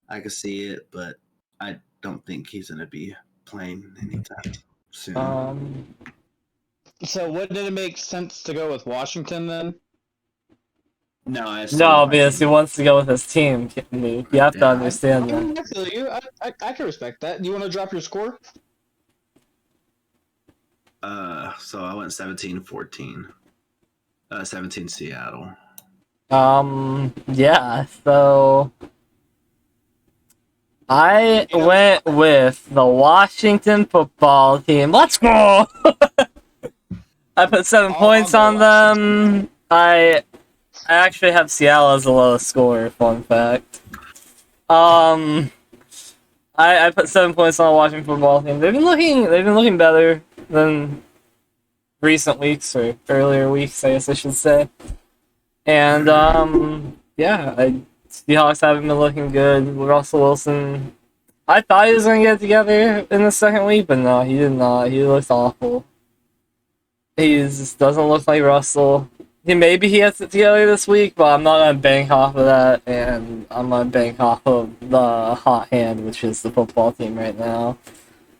I could see it. But I don't think he's going to be playing anytime soon. So what did it make sense to go with Washington then? No, because he wants to go with his team. You have to understand that. I feel you. I can respect that. Do you want to drop your score? So I went 17-14. 17 Seattle. Yeah, so I went with the Washington Football Team. Let's go! I put 7 points on them. I actually have Seattle as the lowest score, fun fact. I put 7 points on the Washington Football Team. They've been looking better than recent weeks, or earlier weeks, I guess I should say. And yeah, Seahawks haven't been looking good. Russell Wilson, I thought he was gonna get it together in the second week, but no, he did not. He looks awful. He just doesn't look like Russell. Maybe he has it together this week, but I'm not gonna bank off of that, and I'm gonna bank off of the hot hand, which is the football team right now.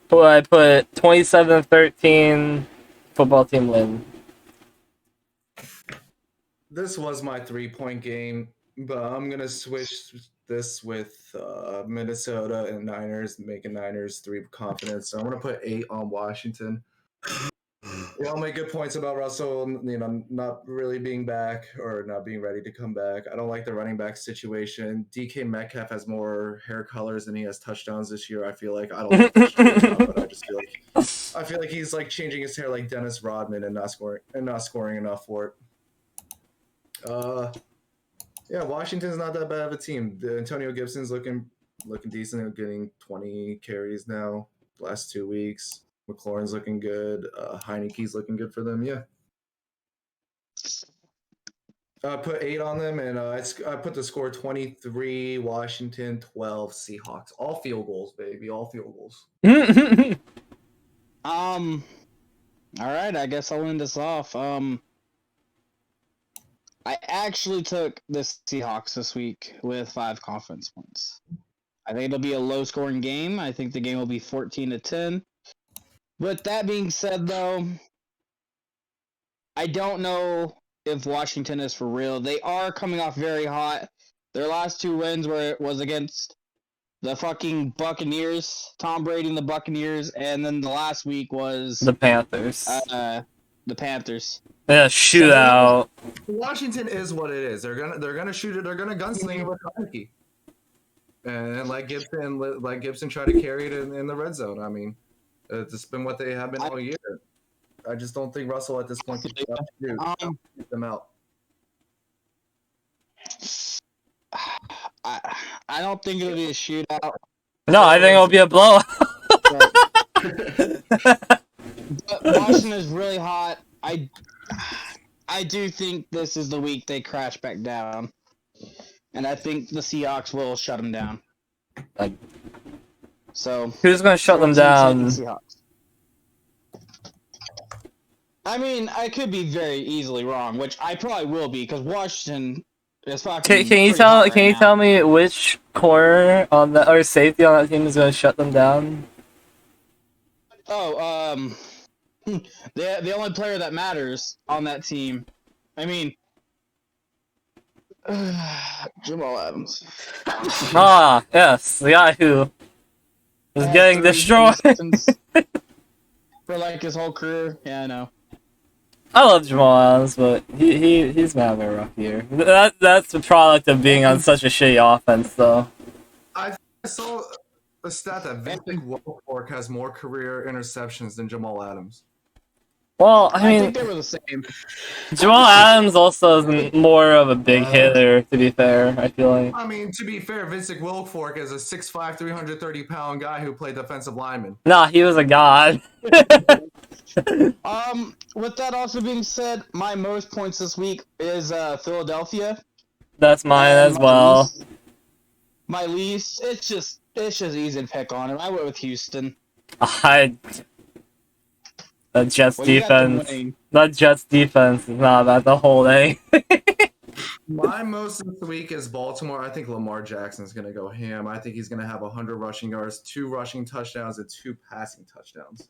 But I put 27-13. Football team win. This was my 3-point game, but I'm gonna switch this with Minnesota and Niners, making Niners 3 confidence. So I'm gonna put 8 on Washington. Y'all make good points about Russell, not really being back or not being ready to come back. I don't like the running back situation. DK Metcalf has more hair colors than he has touchdowns this year. I feel like I don't know if that's true or not, but I feel like he's like changing his hair like Dennis Rodman and not scoring enough for it. Yeah, Washington's not that bad of a team. Antonio Gibson's looking decent, getting 20 carries now the last 2 weeks. McLaurin's looking good. Heineke's looking good for them. Yeah. I put 8 on them, and I put the score 23 Washington, 12 Seahawks. All field goals, baby. All field goals. All right, I guess I'll end this off. I actually took the Seahawks this week with 5 confidence points. I think it'll be a low-scoring game. I think the game will be 14-10. With that being said, though, I don't know if Washington is for real. They are coming off very hot. Their last 2 wins was against the fucking Buccaneers, Tom Brady and the Buccaneers, and then the last week was the Panthers. The Panthers. Yeah, shootout. Washington is what it is. They're gonna shoot it. They're gonna gunsling it with Heineke. And let Gibson try to carry it in the red zone. I mean, it's been what they have been all year. I just don't think Russell at this point can get them out. I don't think it'll be a shootout. No, I think it'll be a blowout. But Washington is really hot. I do think this is the week they crash back down, and I think the Seahawks will shut them down. So who's gonna shut them down? Seahawks. I mean, I could be very easily wrong, which I probably will be because Washington is fucking. Can you tell me which corner on the or safety on that team is gonna shut them down? Oh, the only player that matters on that team. I mean, Jamal Adams. Ah, yes, the guy who was getting destroyed for like his whole career. Yeah, I know. I love Jamal Adams, but he's having a rough year. That's the product of being on such a shitty offense, though. I saw a stat that Vincent Wilfork has more career interceptions than Jamal Adams. Well, I mean, think they were the same. Jamal Adams also is more of a big hitter, to be fair, I feel like. I mean, to be fair, Vincent Wilfork is a 6'5", 330-pound guy who played defensive lineman. Nah, he was a god. With that also being said, my most points this week is Philadelphia. That's mine as well. My least, it's just easy to pick on him. I went with Houston. The Jets defense. That Jets defense is not bad the whole day. My most this week is Baltimore. I think Lamar Jackson's going to go ham. I think he's going to have 100 rushing yards, 2 rushing touchdowns, and 2 passing touchdowns.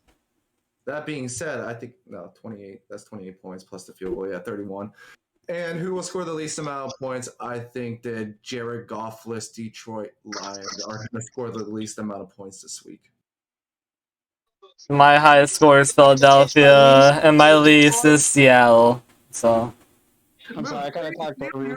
That being said, I think 28. That's 28 points plus the field goal. Yeah, 31. And who will score the least amount of points? I think the Jared Goff-less Detroit Lions are going to score the least amount of points this week. My highest score is Philadelphia, and my least is Seattle. So. I'm sorry, I kind of talked over you.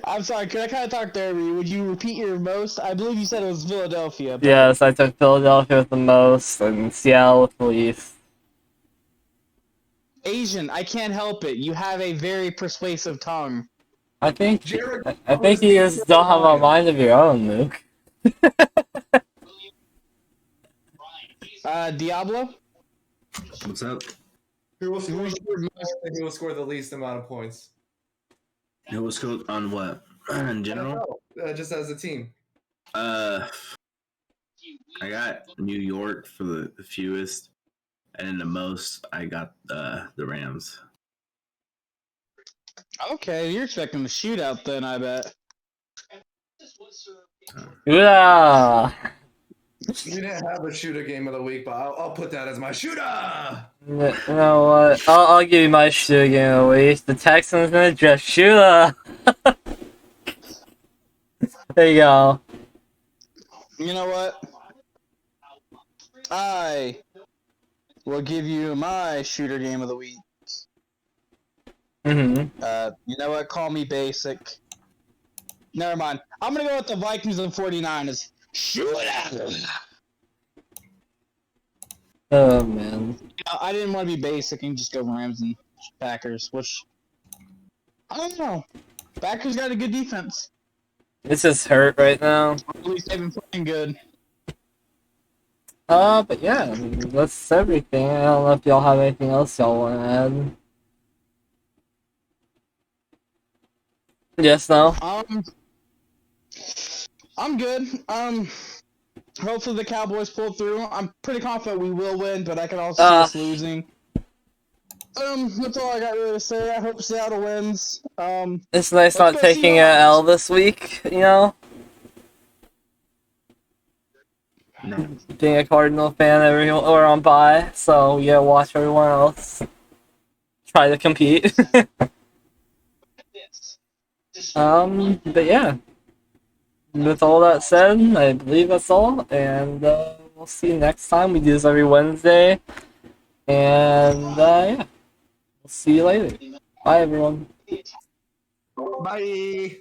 I'm sorry, could I kind of talk there? Would you repeat your most? I believe you said it was Philadelphia. But... Yes, I took Philadelphia with the most, and Seattle with the least. Asian, I can't help it. You have a very persuasive tongue. I think you just don't have a mind of your own, Luke. Diablo? What's up? Who will score the least amount of points? Who will score on what? In general? Just as a team. I got New York for the fewest, and then the most I got the Rams. Okay, you're expecting the shootout then, I bet. Yeah. You didn't have a shooter game of the week, but I'll put that as my shooter. You know what? I'll give you my shooter game of the week. The Texans gonna just shooter. There you go. You know what? I will give you my shooter game of the week. Mm-hmm. You know what? Call me basic. Never mind. I'm gonna go with the Vikings and 49ers. Shooter! Oh, man. I didn't want to be basic and just go Rams and Packers, which... I don't know. Packers got a good defense. It's just hurt right now. At least they've been playing good. But yeah, that's everything. I don't know if y'all have anything else y'all want to add. Yes, no? I'm good. Hopefully the Cowboys pull through. I'm pretty confident we will win, but I could also see us losing. That's all I got really to say. I hope Seattle wins. It's nice Let's not go taking an Seahawks. L this week, you know? No. Being a Cardinal fan, we're on bye, so we gotta watch everyone else try to compete. But yeah. With all that said, I believe that's all, and we'll see you next time. We do this every Wednesday, and yeah, we'll see you later. Bye, everyone. Bye.